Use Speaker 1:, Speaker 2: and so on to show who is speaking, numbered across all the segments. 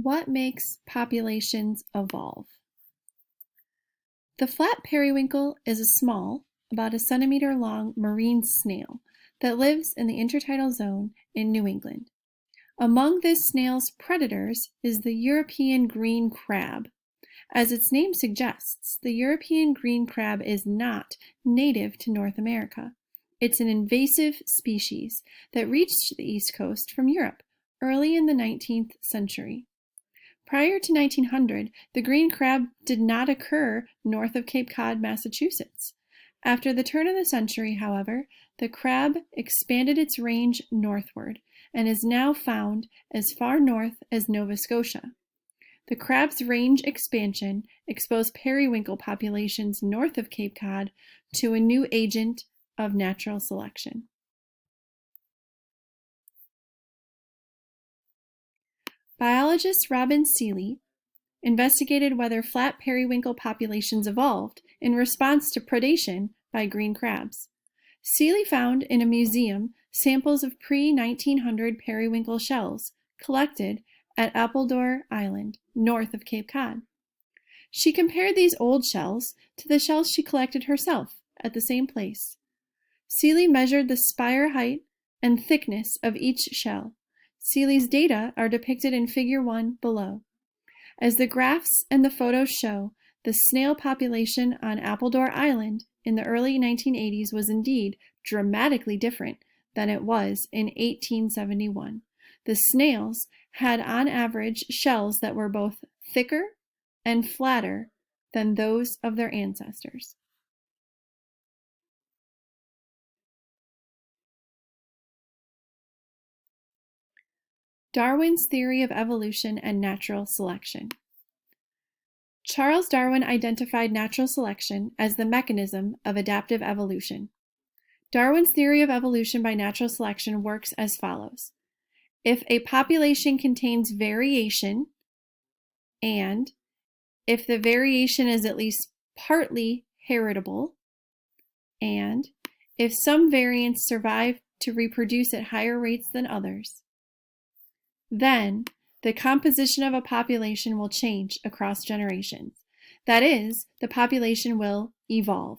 Speaker 1: What makes populations evolve? The flat periwinkle is a small, about a centimeter long marine snail that lives in the intertidal zone in New England. Among this snail's predators is the European green crab. As its name suggests, the European green crab is not native to North America. It's an invasive species that reached the East Coast from Europe early in the 19th century. Prior to 1900, the green crab did not occur north of Cape Cod, Massachusetts. After the turn of the century, however, the crab expanded its range northward and is now found as far north as Nova Scotia. The crab's range expansion exposed periwinkle populations north of Cape Cod to a new agent of natural selection. Biologist Robin Seeley investigated whether flat periwinkle populations evolved in response to predation by green crabs. Seeley found in a museum samples of pre-1900 periwinkle shells collected at Appledore Island, north of Cape Cod. She compared these old shells to the shells she collected herself at the same place. Seeley measured the spire height and thickness of each shell. Seeley's data are depicted in Figure 1 below. As the graphs and the photos show, the snail population on Appledore Island in the early 1980s was indeed dramatically different than it was in 1871. The snails had on average shells that were both thicker and flatter than those of their ancestors. Darwin's theory of evolution and natural selection. Charles Darwin identified natural selection as the mechanism of adaptive evolution. Darwin's theory of evolution by natural selection works as follows. If a population contains variation, and if the variation is at least partly heritable, and if some variants survive to reproduce at higher rates than others, then the composition of a population will change across generations. That is, the population will evolve.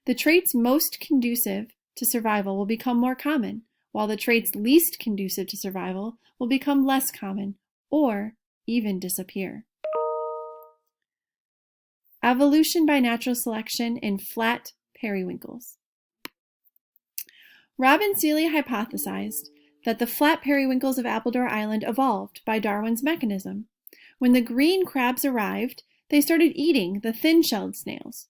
Speaker 1: The traits most conducive to survival will become more common, while the traits least conducive to survival will become less common or even disappear. Evolution by natural selection in flat periwinkles. Robin Seeley hypothesized that the flat periwinkles of Appledore Island evolved by Darwin's mechanism. When the green crabs arrived, they started eating the thin-shelled snails.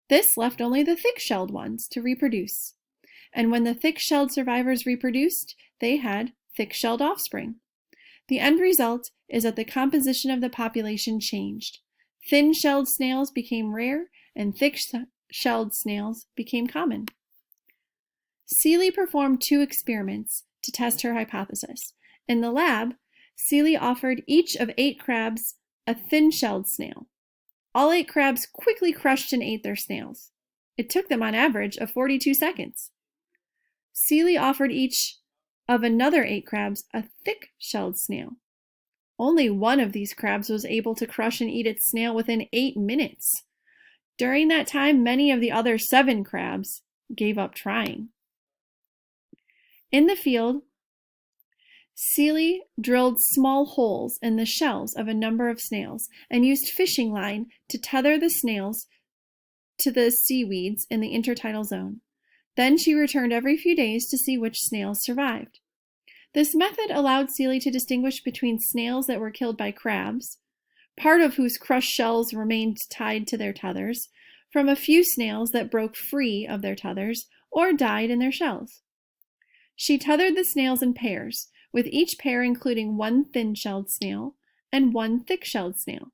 Speaker 1: This left only the thick-shelled ones to reproduce. And when the thick-shelled survivors reproduced, they had thick-shelled offspring. The end result is that the composition of the population changed. Thin-shelled snails became rare, and thick-shelled snails became common. Seeley performed 2 experiments to test her hypothesis. In the lab, Seeley offered each of 8 crabs a thin-shelled snail. All 8 crabs quickly crushed and ate their snails. It took them on average of 42 seconds. Seeley offered each of another 8 crabs a thick-shelled snail. Only one of these crabs was able to crush and eat its snail within 8 minutes. During that time, many of the other 7 crabs gave up trying. In the field, Seeley drilled small holes in the shells of a number of snails and used fishing line to tether the snails to the seaweeds in the intertidal zone. Then she returned every few days to see which snails survived. This method allowed Seeley to distinguish between snails that were killed by crabs, part of whose crushed shells remained tied to their tethers, from a few snails that broke free of their tethers or died in their shells. She tethered the snails in pairs, with each pair including 1 thin-shelled snail and 1 thick-shelled snail.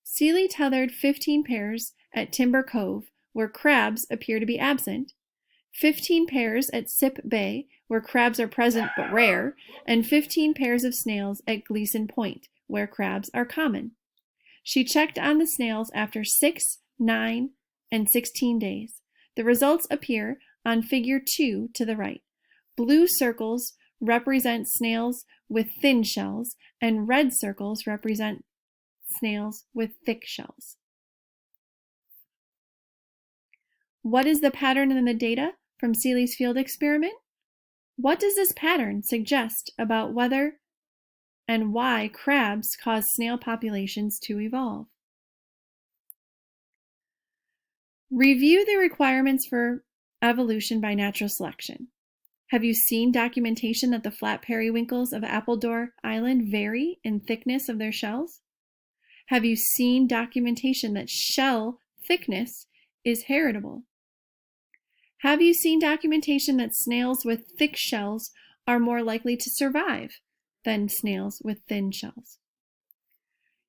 Speaker 1: Seeley tethered 15 pairs at Timber Cove, where crabs appear to be absent, 15 pairs at Sip Bay, where crabs are present but rare, and 15 pairs of snails at Gleason Point, where crabs are common. She checked on the snails after 6, 9, and 16 days. The results appear on Figure 2 to the right. Blue circles represent snails with thin shells, and red circles represent snails with thick shells. What is the pattern in the data from Seeley's field experiment? What does this pattern suggest about whether and why crabs cause snail populations to evolve? Review the requirements for evolution by natural selection. Have you seen documentation that the flat periwinkles of Appledore Island vary in thickness of their shells? Have you seen documentation that shell thickness is heritable? Have you seen documentation that snails with thick shells are more likely to survive than snails with thin shells?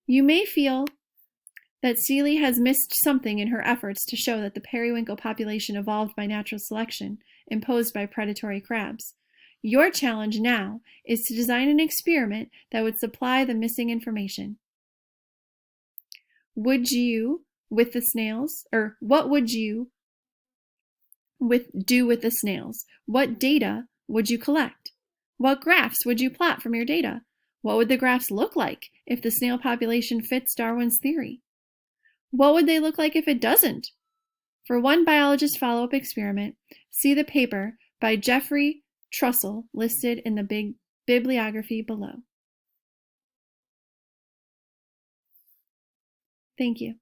Speaker 1: You may feel that Seeley has missed something in her efforts to show that the periwinkle population evolved by natural selection imposed by predatory crabs. Your challenge now is to design an experiment that would supply the missing information. Would you, with the snails, or what would you do with the snails? What data would you collect? What graphs would you plot from your data? What would the graphs look like if the snail population fits Darwin's theory? What would they look like if it doesn't? For one biologist follow-up experiment, see the paper by Jeffrey Trussell listed in the bibliography below. Thank you.